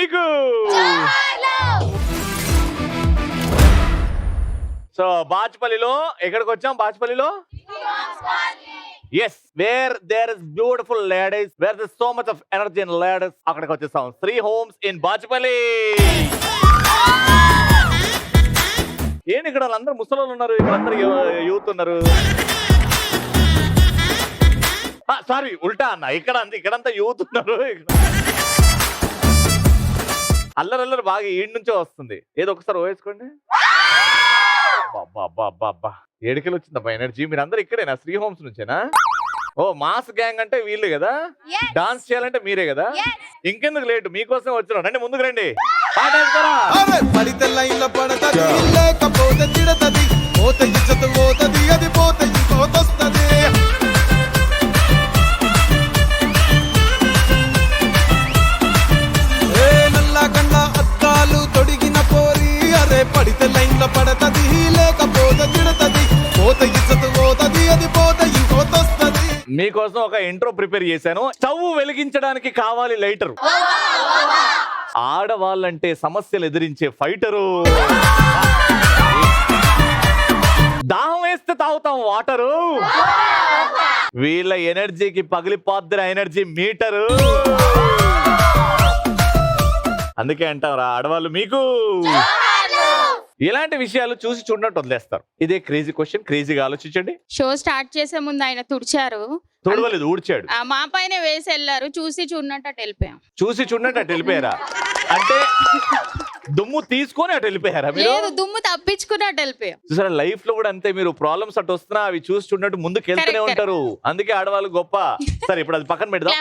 మీకు. సో బాచ్పల్లిలో ఎక్కడికి వచ్చాం? బాచ్పల్లిలో yes, where there is beautiful ladies, where this so much of energy in ladies, అక్కడికి వచ్చేసాం. Sri homes in Bachupally. ఏంటి ఇక్కడ వాళ్ళందరూ ముసలోళ్ళు ఉన్నారు, ఇక్కడ అందరు యూత్ ఉన్నారు. సారీ, ఉల్టా అన్న, ఇక్కడంతా యూత్ ఉన్నారు. అల్లరల్లరు బాగా ఈడి నుంచే వస్తుంది. ఏదో ఒకసారి వేసుకోండి. బాబా ఏడికెళ్ళి వచ్చిందబ్బా ఎనర్జీ. మీరు అందరు ఇక్కడేనా? శ్రీ హోమ్స్ నుంచేనా? ఓ మాస్ గ్యాంగ్ అంటే వీళ్ళు కదా, డాన్స్ చేయాలంటే మీరే కదా. ఇంకెందుకు లేటు, మీకోసం వచ్చిన రండి, ముందుకు రండి. తొడిగిన పోరి అరే పడితే లైన్ లో పడతది, లేకపోతే తిడతది, పోత ఇచ్చత పోతది, అది పోత ఇంకోతొస్తది. మీకోసం ఒక ఇంట్రో ప్రిపేర్ చేశాను. స్టవ్ వెలిగించడానికి కావాలి లైటరు. ఆడవాళ్ళంటే సమస్యలు ఎదిరించే ఫైటరు. దాహం వేస్తే తాగుతాం వాటరు. వీళ్ళ ఎనర్జీకి పగిలిపోద్దిన ఎనర్జీ మీటరు. అందుకే అంటారా ఆడవాళ్ళు మీకు. ఇలాంటి విషయాలు చూసి చూడనట్టు వదిలేస్తారు. ఇదే క్రేజీ క్వశ్చన్, క్రేజీగా ఆలోచించండి. షో స్టార్ట్ చేసే ముందు ఆయన తుడిచారు, తుడవలేదు, ఊడ్చాడు. మా పైన వేసి వెళ్ళారు. చూసి చూడనట్టు అటు వెళ్ళిపోయాం. చూసి చూడనట్టు అటు వెళ్ళిపోయారా? అంటే దుమ్ము తీసుకొని అటు వెళ్ళిపోయారా? లేదు, దుమ్ము తప్పించుకుని అటు వెళ్ళిపోయాం. చూసారా, లైఫ్ లో కూడా అంతే. మీరు ప్రాబ్లమ్స్ అటు వస్తున్నా అవి చూసి చూడనట్టు ముందుకు వెళ్తూనే ఉంటారు. అందుకే ఆడవాళ్ళు గొప్ప. సరే, ఇప్పుడు అది పక్కన పెడదాం.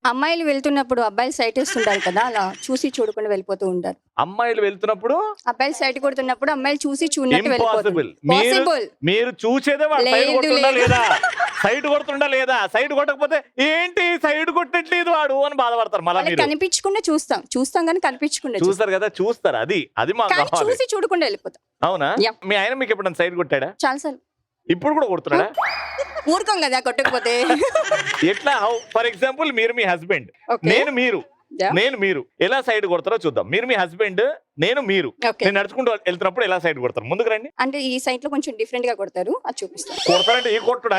అమ్మాయిలు వెళ్తున్నప్పుడు అబ్బాయిలు సైట్ ఇస్తుంటారు కదా, అలా చూసి చూడకుండా వెళ్ళిపోతూ ఉంటారు. అమ్మాయిలు వెళ్తున్నప్పుడు అబ్బాయిలు సైట్ కొడుతున్నప్పుడు అమ్మాయిలు చూసి చూడనట్టు వెళ్ళిపోతారు. మీరు చూసేదే సైడ్ కొడుతుండా లేదా? సైడ్ కొట్టకపోతే ఏంటి సైడ్ కొట్టట్లేదు వాడు అని బాధపడతారు. మళ్ళీ కనిపించకుండా చూస్తాం కానీ కనిపించకుండా చూస్తారు కదా, చూస్తారు. అది మా చూసి చూడకుండా వెళ్ళిపోతాం. అవునా? మీ ఆయన మీకు ఎప్పుడన్నా సైడ్ కొట్టాడా? చాలాసార్లు. ఇప్పుడు కూడా కొడుతున్నాడా? ఊరుకోం కదా కొట్టకపోతే. ఎట్లా? ఫర్ ఎగ్జాంపుల్, మీరు మీ హస్బెండ్, నేను మీరు ఎలా సైడ్ కొడతారో చూద్దాం. మీరు మీ హస్బెండ్, నేను నడుచుకుంటూ వెళ్తున్నప్పుడు ఎలా సైడ్ కొడతారు? ముందుకు రండి. అంటే ఈ సైడ్ లో కొంచెం డిఫరెంట్ గా కొడతారు, అది చూపిస్తారు. కొడతారంటే ఈ కొట్టుడా?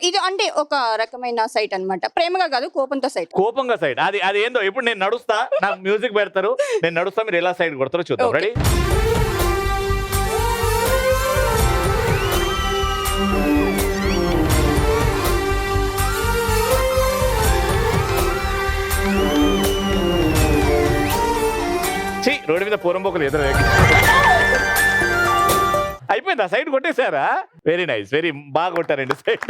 ఇది అంటే ఒక రకమైన సైట్ అన్నమాట. ప్రేమగా కాదు, కోపంతో సైట్. కోపంగా సైడ్. అది ఏందో. ఇప్పుడు నేను నడుస్తా, నాకు మ్యూజిక్ పెడతారు, నేను నడుస్తా, మీరు ఎలా సైడ్ కొడతారో చూద్దాం. రెడీ? రోడ్డు మీద పూరంబోకలు ఎదురు అయిపోయిందా? సైడ్ కొట్టేశారా? వెరీ నైస్, వెరీ బాగా కొట్టారండి సైడ్.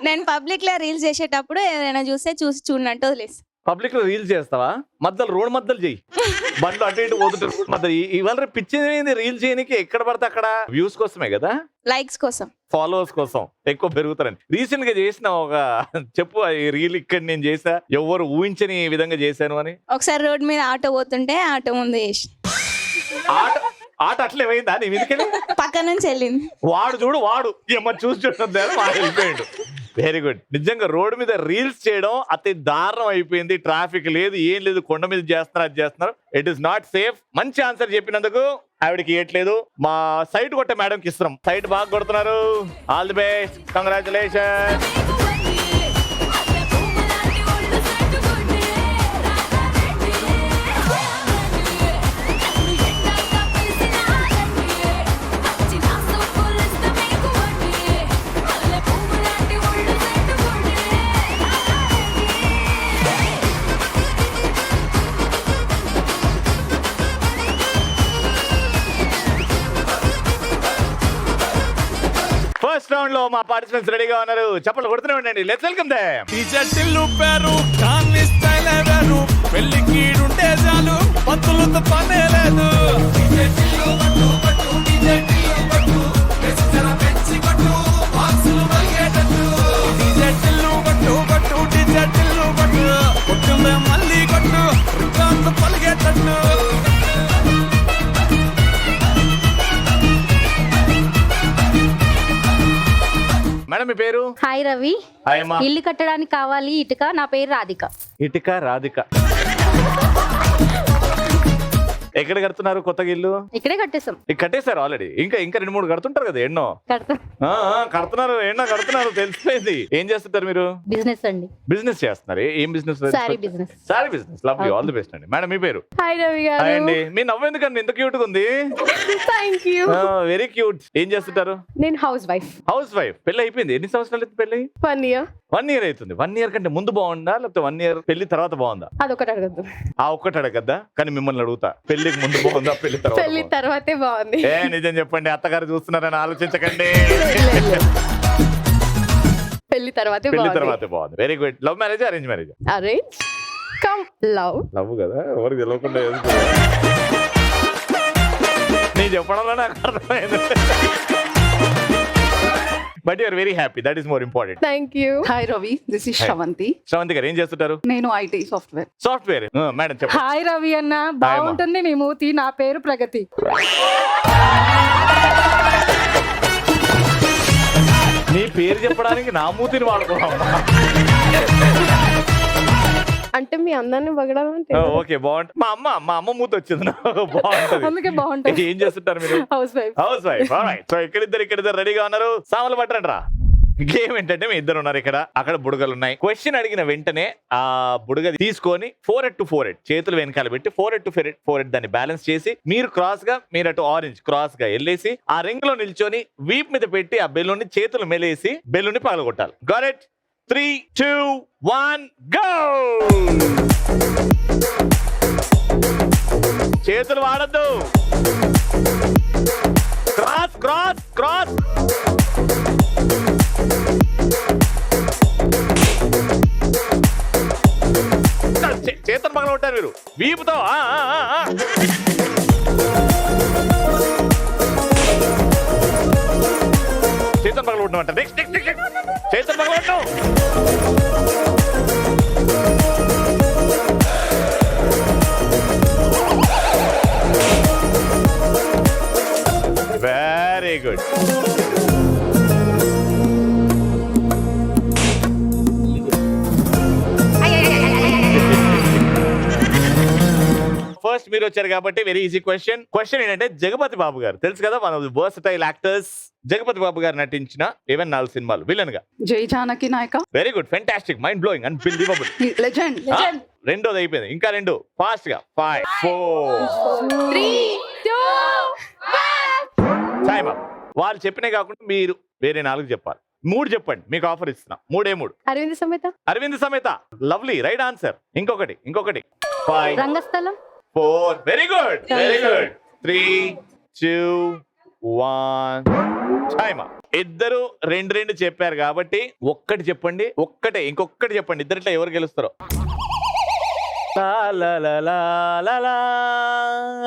నేను పబ్లిక్ లో రీల్స్ చేసేటప్పుడు ఏదైనా చూసి చూడనట్టు వదిలేసి. పబ్లిక్ లో రీల్స్ చేస్తావా? మధ్యలో రోడ్ మధ్యలో చెయ్యి, బండ్లు అటు ఇటు పోతుంటారు మధ్య. ఇవాళ పిచ్చింది రీల్ చేయడానికి ఎక్కడ పడితే అక్కడ. వ్యూస్ కోసమే కదా, లైక్స్ కోసం, ఫాలోవర్స్ కోసం ఎక్కువ పెరుగుతారని. రీసెంట్ గా చేసిన ఒక చెప్పు ఈ రీల్ ఇక్కడ నేను చేసా, ఎవరు ఊహించని విధంగా చేశాను అని. ఒకసారి రోడ్ మీద ఆటో పోతుంటే ఆటో ముందు చేసి ఆట అట్లే పోయిందా నీ మీదకెళ్ళి? పక్క నుంచి వెళ్ళింది. వాడు ఏమో చూసి చూడొద్దా వాడు వెళ్ళిపోయాడు. Very good. నిజంగా రోడ్డు మీద రీల్స్ చేయడం అతి దారుణం అయిపోయింది. ట్రాఫిక్ లేదు, ఏం లేదు, కొండ మీద చేస్తున్నారు, అది చేస్తున్నారు. It is not safe. మంచి ఆన్సర్ చెప్పినందుకు ఆవిడకి ఇవ్వట్లేదు, మా సైట్ కొట్టే మేడంకి ఇస్తున్నాం. సైట్ బాగా కొడుతున్నారు. All the best, congratulation. First round లో మా పార్టిసిపెంట్స్ రెడీగా ఉన్నారు. చప్పట్లు కొడుతూనే ఉండండి. Let's welcome them. టీచర్లు పేరు కాని స్టైల్ వేరు, పెళ్లి కీడుంటే చాలు, పంతులతో పనే లేదు. టీచర్లు పట్టు పట్టు, టీచర్లు పట్టు, వెచ్చన పెంచి పట్టు, బాక్సులు మరిగేటట్టు. టీచర్లు పట్టు పట్టు, టీచర్లు పట్టు, కొట్టుందే మళ్ళీ కొట్టు, రికార్డు పలిగేటట్టు. మేడం మీ పేరు? హాయ్ రవి, హాయ్ అమ్మా. ఇల్లు కట్టడానికి కావాలి ఇటుక. నా పేరు రాధిక. ఇటుక రాధిక. ఎక్కడ కడుతున్నారు కొత్తగా ఇల్లు? ఇక్కడే కట్టేసాం. కట్టేశారు ఆల్రెడీ. ఇంకా 2-3 కడుతుంటారు కదా ఎన్నో. కడుతున్నారు ఎన్నో కడుతున్నారు తెలిసిపోయింది. ఏం చేస్తుంటారు మీరు? బిజినెస్ అండి. బిజినెస్ చేస్తున్నారు. ఏం business? Sorry business. Sorry business. Love you, all the best అండి. మేడం మీ పేరు? హాయ్ రవి గారు. హాయ్ అండి. మీ నవ్వు ఎందుకండి ఇంత క్యూట్ గా ఉంది? Thank you. Very cute. ఏం చేస్తుంటారు? నేను హౌస్ వైఫ్. House wife. పెళ్లి అయిపోయింది. ఎన్ని సంవత్సరాలు అయితే పెళ్లి? 1 year. 1 year అవుతుంది. 1 year కంటే ముందు బాగుందా లేకపోతే 1 year పెళ్లి తర్వాత బాగుందా? అదొకటి అడగద్దు. ఆ ఒక్కటి అడగద్దా? కానీ మిమ్మల్ని అడుగుతా, పెళ్లికి ముందు బాగుందా పెళ్లి తర్వాత? పెళ్లి తర్వాతే బాగుంది. నిజం చెప్పండి, అత్తగారు చూస్తున్నారని ఆలోచించకండి. పెళ్లి తర్వాతే బాగుంది. Very good. Love marriage arrange marriage? Arrange come love. Love కదా, ఎవరికి తెలియకుండా నీ చెప్పడంలో నాకు అర్థమైంది. But you're very happy, that is more important. Thank you. Hi Ravi, this is Sravanthi. Sravanthi గారు ఏం చేస్తుంటారు? నేను ఐటీ సాఫ్ట్వేర్. సాఫ్ట్వేర్. మేడం చెప్పండి. హాయ్ రవి అన్న, బాగుంటుంది మీ మూతి. నా పేరు ప్రగతి. నీ పేరు చెప్పడానికి నా మూతిని వాడుకోవమ్మా. అంటే మీ అందరిని పొగడాలంటే ఓకే, బాగుంటుంది. మా అమ్మ మూతి వచ్చింది నాకు. బాగుంటుంది, అందుకే బాగుంటుంది. ఏం చేస్తుంటారు మీరు? Housewife. Housewife. So ఇక్కడిద్దరు రెడీగా ఉన్నారు. సామాన్లు పట్టండి రా. గేమ్ ఏంటంటే మీ ఇద్దరు ఉన్నారు ఇక్కడ, అక్కడ బుడగలు ఉన్నాయి. క్వశ్చన్ అడిగిన వెంటనే ఆ బుడగ తీసుకొని 4 to 4 చేతులు వెనకాల పెట్టి 4 to 4 దాన్ని బ్యాలెన్స్ చేసి మీరు క్రాస్ గా, మీరు అటు ఆరెంజ్ క్రాస్ గా వెళ్ళేసి ఆ రింగ్ లో నిల్చొని వీప్ మీద పెట్టి ఆ బెలూన్ చేతులు మెలేసి బెలూన్ పగలగొట్టాలి. Got it? 3, 2, 1 గో. చేతులు వాడద్దు. Cross cross cross. చేతులు పగల కొట్టారు మీరు వీపుతో. చేతులు పగల కొట్టమంటారు. నెక్స్ట్ చేతులు పగల కొట్టడం. Very good. ఫస్ట్ మీరు వచ్చారు కాబట్టి వెరీ ఈజీ క్వశ్చన్ ఏంటంటే, జగపతి బాబు గారు తెలుసు కదా, మన వర్సటైల్ యాక్టర్స్. జగపతి బాబు గారు నటించిన ఏవైనా 4 సినిమాలు విలన్ గా? జై జానకి నాయక. Very good, fantastic, mind blowing, unbelievable. Legend. రెండోది అయిపోయింది, ఇంకా 2 ఫాస్ట్ గా. 5, 4, 3, 2, 1. Time up. వాళ్ళు చెప్పినే కాకుండా మీరు వేరే 4 చెప్పాలి. 3 చెప్పండి, మీకు ఆఫర్ ఇస్తున్నా. 3 అరవింద్ సమేత. అరవింద్ సమేత. Lovely, right answer. ఇంకొకటి 5, రంగస్థలం. 4. Very good, very good. 3, 2, 1 time. ఇద్దరు 2 చెప్పారు కాబట్టి ఒక్కటి చెప్పండి. ఇంకొకటి చెప్పండి. ఇద్దరిట్లో ఎవరు గెలుస్తారో?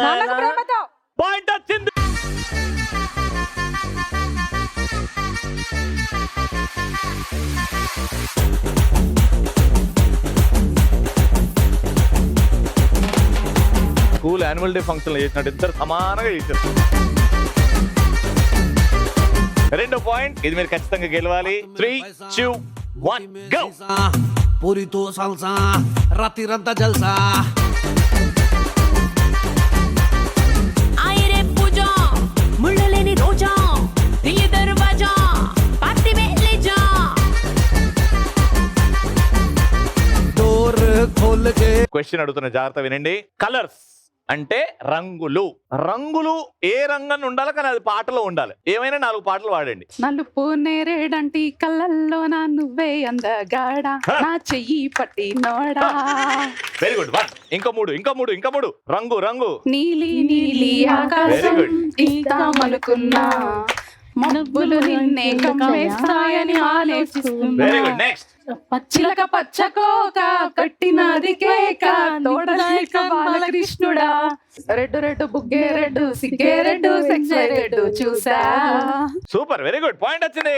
నాన్నకు ప్రేమతో. పాయింట్ వచ్చింది. స్కూల్ యాన్యువల్ డే ఫంక్షన్ చేసినట్టు ఇద్దరు సమానంగా చేశారు. 2 పాయింట్. ఇది మీరు ఖచ్చితంగా గెలవాలి. 3, 2, 1 గో. పూరితో సల్సా రాత్రిరంతా జల్సా. ఆయరే పూజా ముళ్ళలేని రోజా దిల్ దర్వాజా పార్టీ మే లే జా. డోర్ ఖోల్ కే. క్వశ్చన్ అడుగుతున్న జాగ్రత్త వినండి. కలర్స్ అంటే రంగులు. ఏ రంగం ఉండాలి, కానీ అది పాటలో ఉండాలి. ఏమైనా 4 పాటలు వాడండి. నలుపు నేరేడంటి కళ్ళల్లో నా నువ్వే అందగాడా, నా చెయ్యి పట్టి నోడా. Very good. 1. ఇంకో మూడు. రంగు. నీలి నీలి ఆకాశం తీద్దామనుకున్నా, మబ్బులు నిన్నే కమ్మేస్తాయని ఆలోచిస్తున్నా. Very good. నెక్స్ట్. పచ్చిలక పచ్చకోక కట్టినది కేక, తోడలేక బాలకృష్ణుడా. రెడ్డు బుగ్గే రెడ్డు సిగ్గే రెడ్డు సెక్సే రెడ్డు చూసా. Super, very good. పాయింట్ వచ్చింది.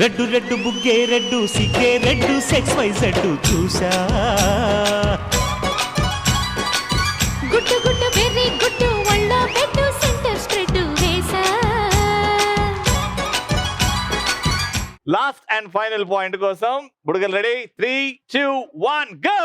రెడ్డు బుగ్గే రెడ్డు సిగ్గే రెడ్డు సెక్స్ వై రెడ్డు చూసా. గుట్టు గుట్టు వెర్రి గుట్టు ఒళ్ళో పెట్టు సెంటర్ స్ప్రెడ్ వేసా. లాస్ట్ అండ్ ఫైనల్ పాయింట్ కోసం బుడగల్ రెడీ 3, 2, 1 గో.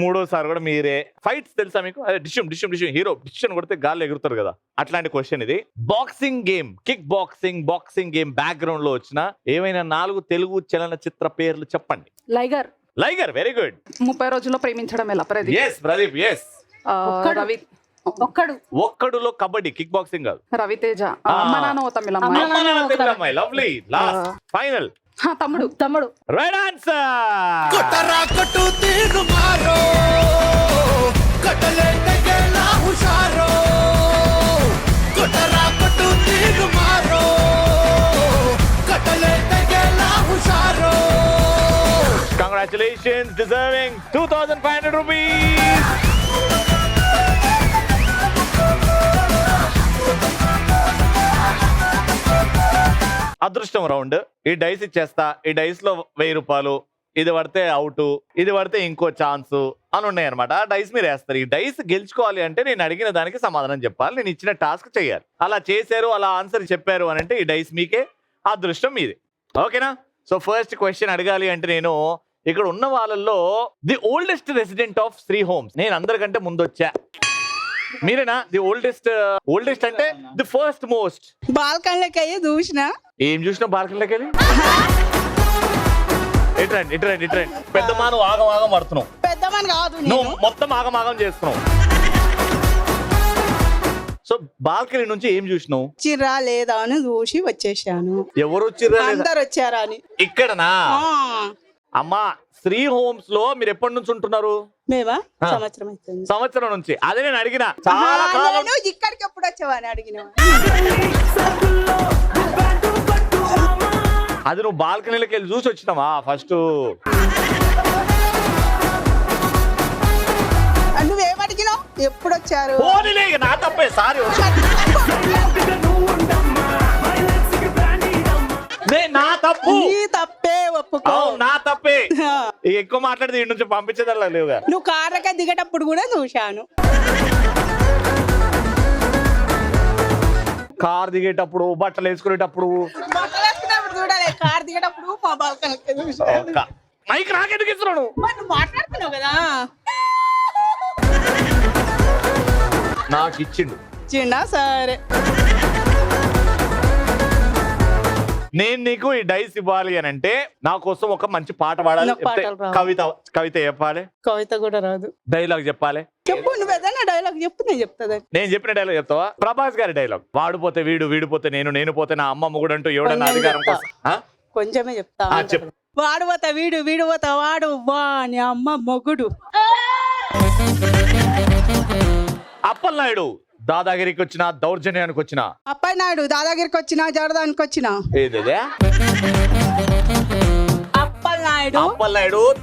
మూడోసారి కూడా మీరే. ఫైట్స్ తెలుసా మీకు? అదే డిషం డిషం డిషం హీరో డిషన్ కొడితే గాల్లో ఎగురుతారు కదా, అట్లాంటి క్వశ్చన్ ఇది. Boxing game, kick boxing game background లో వచ్చిన ఏమైనా 4 తెలుగు చలనచిత్ర పేర్లు చెప్పండి. లైగర్. లైగర్, వెరీ గుడ్. 30 రోజుల్లో ప్రేమించడం ఎలా? ప్రదీప్. Yes Pradeep, yes. రవి. ఒక్కడులో కబడ్డీ, కిక్ బాక్సింగ్ కాదు. రవితేజ. అమ్మ నాన్న ఓ తమిళ అమ్మాయి. లవ్లీ. లాస్ట్ ఫైనల్ తమ్ముడు. Right answer. కొట్టరా కొట్టు తీరు మారో కొట్టలే తగేలా హుషారో కొట్టరా కొట్టు తీరు మారో కొట్టలే తగేలా హుషారో. Congratulations, deserving 2,500 rupees. అదృష్టం రౌండ్. ఈ డైస్ ఇచ్చేస్తా. ఈ డైస్ లో 1000 రూపాయలు, ఇది పడితే అవుట్, ఇది పడితే ఇంకో ఛాన్స్ అని ఉన్నాయి అనమాట. ఆ డైస్ మీరు వేస్తారు. ఈ డైస్ గెలుచుకోవాలి అంటే నేను అడిగిన దానికి సమాధానం చెప్పాలి, నేను ఇచ్చిన టాస్క్ చేయాలి. అలా చేశారు, అలా ఆన్సర్ చెప్పారు అని అంటే ఈ డైస్ మీకే, అదృష్టం మీదే. ఓకేనా? సో ఫస్ట్ క్వశ్చన్ అడగాలి అంటే నేను ఇక్కడ ఉన్న వాళ్ళల్లో the oldest resident of Sri homes, నేను అందరికంటే ముందు వచ్చా. మీరేనా ది ఓల్డెస్ట్ అంటే ది ఫస్ట్ మోస్ట్? బాల్కన్లకి అయ్యి చూసిన. ఏం చూసినా బాల్కన్లకి వెళ్ళి? ఇట్రండి. పెద్ద మాను ఆగం పడుతున్నావు. పెద్దమని కాదు, నువ్వు మొత్తం ఆగం చేస్తున్నావు. సో బాల్కనీ నుంచి ఏం చూసినావు? చిర్రా లేదా అని చూసి వచ్చేసాను. ఎవరు వచ్చిర్రా? అందరు వచ్చారా అని. ఇక్కడనా? అమ్మా, శ్రీ హోమ్స్ లో మీరు ఎప్పటి నుంచి ఉంటున్నారు? మేమా సంవత్సరం అవుతుంది. సంవత్సరం నుంచి. అదే నేను అడిగిన. చాలా కాలం. ఇక్కడికి ఎప్పుడు వచ్చావా అని అడిగిన. అది నువ్వు బాల్కనీలోకి వెళ్ళి చూసి వచ్చినావా ఫస్ట్? నువ్వేమడిగినావు? ఎప్పుడు వచ్చారు? నా తప్పే, సారీ. నా తప్పు. నీ తప్పే, ఒప్పుకో. నా తప్పే. ఎక్కువ మాట్లాడితే ఇంటి నుంచి పంపించేదల్లా లేవుగా. నువ్వు కార్లకే దిగేటప్పుడు కూడా చూశాను. కార్ దిగేటప్పుడు, బట్టలు వేసుకునేటప్పుడు, చూడాలి. కార్ దిగేటప్పుడు మా బాల్కనీకి చూశాను. మైక్ నాకెందుకు ఇస్తున్నాను? నువ్వు మాట్లాడుతున్నావు కదా. నాకు ఇచ్చిండు. చిన్న సరే, నేను నీకు ఈ డైస్ ఇవ్వాలి అని అంటే నా కోసం ఒక మంచి పాట పాడాలి. కవిత చెప్పాలి. కవిత కూడా రాదు. డైలాగ్ చెప్పాలి. చెప్పు, నువ్వు ఏదైనా డైలాగ్ చెప్పు, నేను చెప్తాను. నేను చెప్పిన డైలాగ్ చెప్తావా? ప్రభాస్ గారి డైలాగ్. వాడిపోతే వీడు, వీడిపోతే నేను పోతే నా అమ్మ మొగుడు అంటూ ఎవడన్నా అధికారం కోసం. కొంచెమే చెప్తా. చెప్పు. వాడు పోతా వీడు, వీడు పోతా వాడు, వా నీ అమ్మ మొగుడు. అప్పలనాయుడు దాదాగిరికి వచ్చిన, దౌర్జన్యానికి వచ్చిన. అప్పయ్య నాయుడు దాదాగిరికి వచ్చిన, జడదానికి వచ్చిన. ఏదే? అప్పలనాయుడు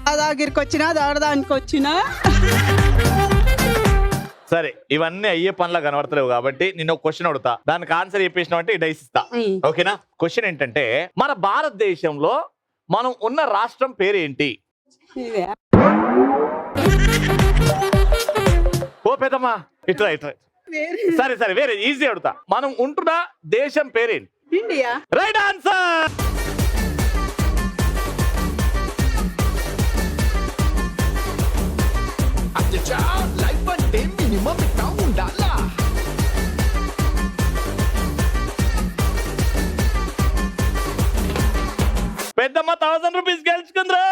దాదాగిరికి వచ్చిన, జడదానికి వచ్చిన. సరే, ఇవన్నీ అయ్యే పనులా కనబడతలేవు కాబట్టి నిన్న ఒక క్వశ్చన్ అడుగుతా, దానికి ఆన్సర్ చెప్పేసినావు అంటే ఈ డైస్ ఇస్తా. ఓకేనా? క్వశ్చన్ ఏంటంటే, మన భారతదేశంలో మనం ఉన్న రాష్ట్రం పేరేంటి? ఓ పెద్దమ్మా, ఇట్లా. సరే వేరే ఈజీ అడుగుతా. మనం ఉంటున్న దేశం పేరేంటి? ఇండియా. Right answer. లైఫ్ అంటే మినిమం ఇట్లా ఉండాలా. పెద్దమ్మ 1000 రూపీస్ గెలుచుకుందిరా.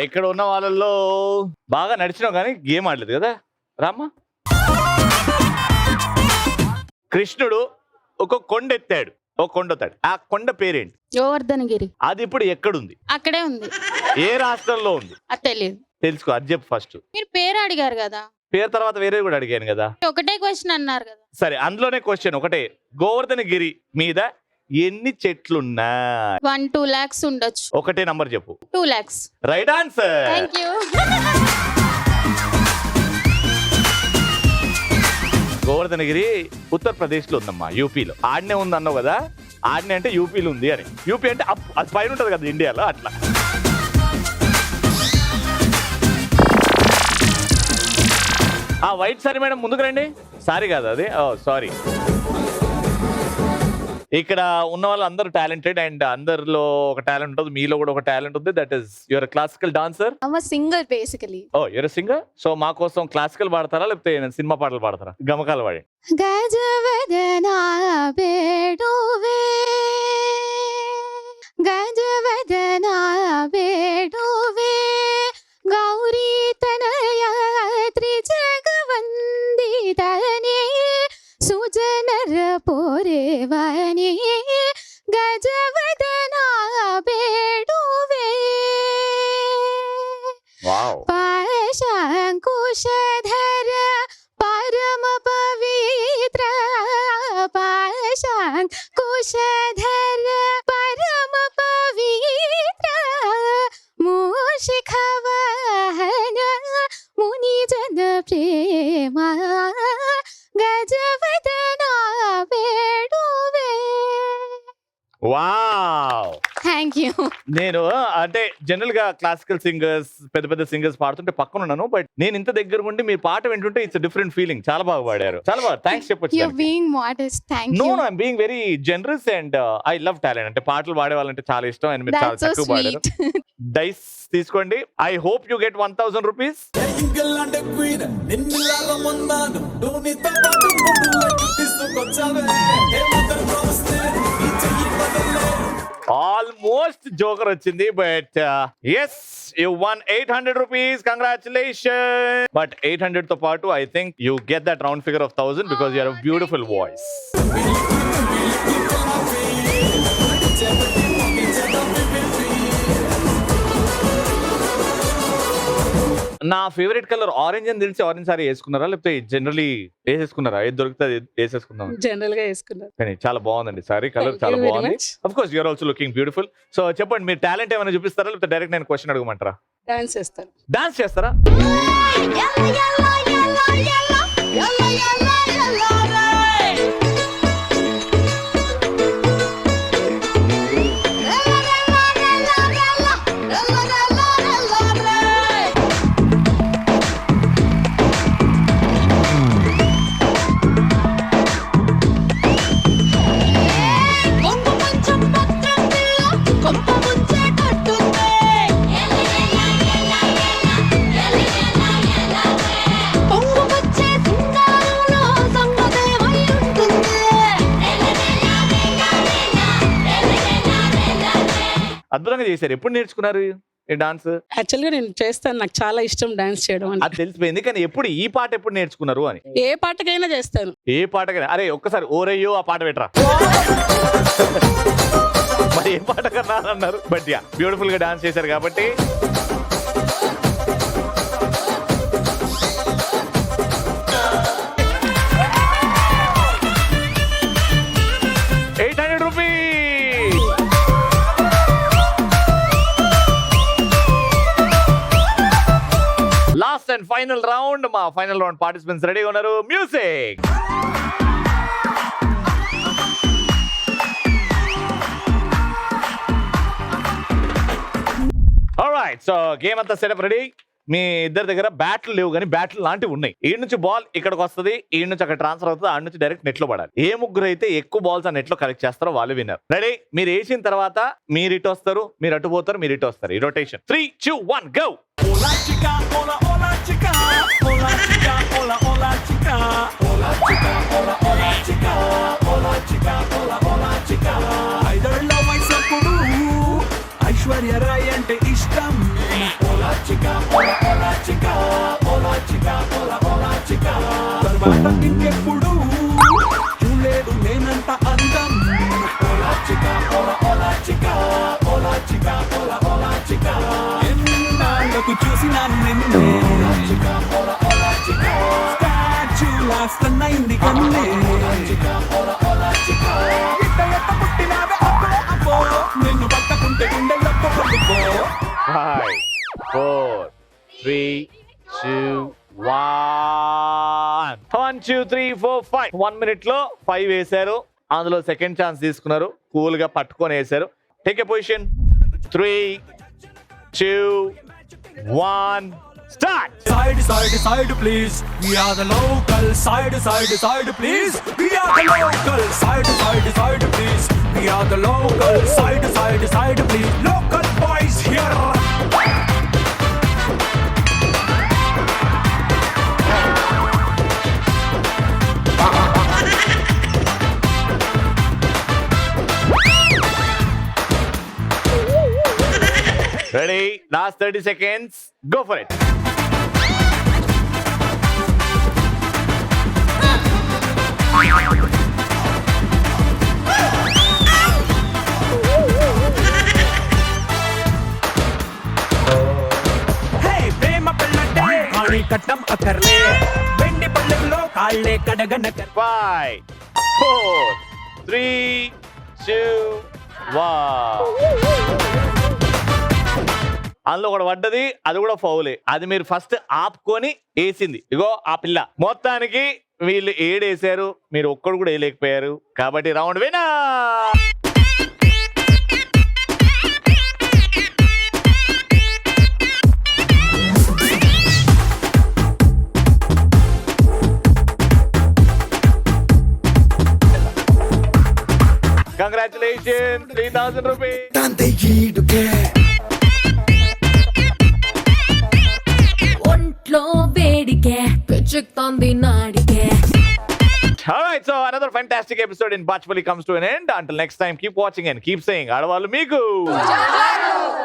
ఇక్కడ ఉన్న వాళ్ళల్లో బాగా నడిచినావు కానీ గేమ్ ఆడలేదు కదా రామ్మ. కృష్ణుడు ఒక కొండ ఎత్తాడు, ఒక కొండ ఎత్తాడు. ఆ కొండ పేరేంటి? గోవర్ధనగిరి. అది ఇప్పుడు ఎక్కడుంది? అక్కడే ఉంది. ఏ రాష్ట్రంలో ఉంది? అది తెలియదు. తెలుసుకో, అది చెప్పు ఫస్ట్. మీరు పేరు అడిగారు కదా. పేరు తర్వాత వేరే కూడా అడిగాను కదా. ఒకటే క్వశ్చన్ అన్నారు కదా. సరే అందులోనే క్వశ్చన్ ఒకటే, గోవర్ధనగిరి మీద ఎన్ని చెట్లున్నాయి? 1-2 lakhs ఉండొచ్చు. ఒకటే నంబర్ చెప్పు. 2 lakhs. Right answer. Thank you. Govardhanagiri Uttar Pradesh లో ఉందమ్మా, యూపీలో. ఆడనే ఉంది అన్నావు కదా, ఆడనే అంటే యూపీలో ఉంది అని. యూపీ అంటే అది పైన ఉంటది కదా ఇండియాలో, అట్లా. ఆ వైట్ సారీ మేడం ముందుకు రండి. సారీ కాదు అది, సారీ. ఇక్కడ ఉన్న వాళ్ళు అందరూ టాలెంటెడ్ అండ్ అందరిలో ఒక టాలెంట్ ఉంటుంది, మీలో కూడా ఒక టాలెంట్ ఉంది. That is your classical dancer. I'm a singer basically. Oh your singer. So మా కోసం క్లాసికల్ పాడతారా లేకపోతే సినిమా పాటలు పాడతారా? గమకాలు పాడి. గజవదనా బేడువే గజవదనా బేడువే గౌరీ తనయ త్రిజగవందితనే సుజనర పోరేవనే గజవదనా బేడువే వావ్. పాశాంకుశధర పరమ పవిత్ర పాశాంకుశధర పరమ పవిత్ర మూషిఖవాహన మునిజన ప్రేమ గజవదనా బేడువే. వావ్. Thank you. నేను అంటే జనరల్ గా క్లాసికల్ సింగర్స్ పెద్ద పెద్ద సింగర్స్ పాడుతుంటే పక్కన ఉన్నాను, బట్ నేను ఇంత దగ్గర ఉండి మీరు పాట వింటుంటే ఇట్స్ డిఫరెంట్ ఫీలింగ్. చాలా బాగా పాడారు, చాలా బాగా. థ్యాంక్స్ You're చెప్పొచ్చు. being modest. Thank no you. No I'm being very generous and I love talent. అంటే పాటలు పాడే వాళ్ళంటే చాలా ఇష్టం అండ్ మీరు చాలా That's so చక్కగా పాడారు. sweet. డైస్ తీసుకోండి. I hope you get 1000 rupees. England queen నిన్నలాగా మొన్నాను డోనితో పాటు ముందు తీసుకొచ్చావే ఏ మదర్ ప్రామిస్ ఈ చెయ్యి బదలలేదు. ఆల్మోస్ట్ జోకర్ వచ్చింది, but yes you won 800 rupees. Congratulation. But 800 తో పాటు I think you get that round figure of 1000 because you are a beautiful voice. నా ఫేవరెట్ కలర్ ఆరెంజ్ అని తెలిసి ఆరెంజ్ సారీ వేసుకున్నారా లేకపోతే జనరలీ వేసేసుకున్నారా? ఏది దొరికితే అది వేసేసుకుందాం. జనరల్ గా వేసుకున్నారు. కానీ చాలా బాగుందండి సారీ, కలర్ Thank చాలా you very బాగుంది. much. Of course you're also looking beautiful. So చెప్పండి, మీరు టాలెంట్ ఏమైనా చూపిస్తారా లేకపోతే డైరెక్ట్ నేను క్వశ్చన్ అడగమంటారా? డాన్స్ చేస్తాను. డాన్స్ చేస్తారా? అద్భుతంగా చేశారు. ఎప్పుడు నేర్చుకున్నారు ఈ డాన్స్? యాక్చువల్ గా నేను చేస్తాను, నాకు చాలా ఇష్టం డాన్స్ చేయడం అంటే. అది తెలిసిపోయింది, కానీ ఎప్పుడు ఈ పాట ఎప్పుడు నేర్చుకున్నారు అని? ఏ పాటకైనా చేస్తాను. ఏ పాటకైనా? అరే ఒక్కసారి ఓరయ్యో ఆ పాట పెట్టరా. మరి ఏ పాట కన్నా అన్నారు, బట్ యా బ్యూటిఫుల్ గా డాన్స్ చేశారు కాబట్టి ₹800. Last and final round. మా ఫైనల్ రౌండ్ పార్టిసిపెంట్స్ రెడీగా ఉన్నారు. మ్యూజిక్. ఆల్రైట్, సో గేమ్ అంతా సెటప్ రెడీ. మీ ఇద్దరి దగ్గర బ్యాట్లు లేవు కానీ బ్యాట్లు లాంటివి ఉన్నాయి. ఈ నుంచి బాల్ ఇక్కడికి వస్తుంది, ఈ నుంచి అక్కడ ట్రాన్స్ఫర్ అవుతుంది, ఆడ నుంచి డైరెక్ట్ నెట్ లో పడాలి. ఏ ముగ్గురు అయితే ఎక్కువ బాల్స్ ఆ నెట్ లో కలెక్ట్ చేస్తారో వాళ్ళు విన్నర్. రెడీ? మీరు వేసిన తర్వాత మీరు ఇటు వస్తారు, మీరు అటు పోతారు, మీరు ఇటు వస్తారు. ఈ rotation 3, 2, 1 go. Hola chica, hola hola chica, hola chica, hola hola chica, hola chica, hola hola chica, hola chica, hola hola chica. ఐదళ్ళ వయసప్పుడు ఐశ్వర్య రాయ్ అంటే ఇష్టం. Hola chica, hola hola chica, hola chica, hola hola chica. తర్వాత ఇంకెప్పుడు చూడలేదు నేనంత అందం. Hola chica, hola hola chica, hola chica, hola hola chica. ఎన్నాళ్ళకు చూసినాను నిన్నే. Hola chica, hola hola chica. Statue la స్టన్నైంది కన్నే ఇట్ట ఎట్ట పుట్టినావే అబ్బో అబ్బో నిన్ను పట్టకుంటే గుండెల్లో కొట్టుకో 5, 4, 3, 2, 1. 1, 2, 3, 4, 5. 1 minute లో 5 వేశారు. అందులో సెకండ్ ఛాన్స్ తీసుకున్నారు. కూల్ గా పట్టుకొని వేశారు. Take a position. 3, 2, 1. Start. Side, side, side, please. We are the local. Side, side, side, please. We are the local. Side, side, side, please. We are the local. Side, side, side, please. Local boys here. Ready? Last 30 seconds. Go for it. Hey, ప్రేమ పెళ్ళంటే కాణి కట్టం అక్కర్లే వెండి పళ్ళెంలో కాళ్ళే కడగనకర్ 5, 4, 3, 2, 1. అందులో ఒకటి పడ్డది, అది కూడా ఫౌలే. అది మీరు ఫస్ట్ ఆపుకొని వేసింది. ఇగో ఆ పిల్ల. మొత్తానికి వీళ్ళు 7 వేసారు, మీరు ఒక్కడు కూడా వేయలేకపోయారు. కాబట్టి రౌండ్ విన్నర్. Congratulations, 3,000 rupees. ఒంట్లో వేడికే పిచ్చుకుతోంది నాడికే All right, so another fantastic episode in Bachpally comes to an end. Until next time, keep watching and keep saying, ఆడవాళ్ళు మీకు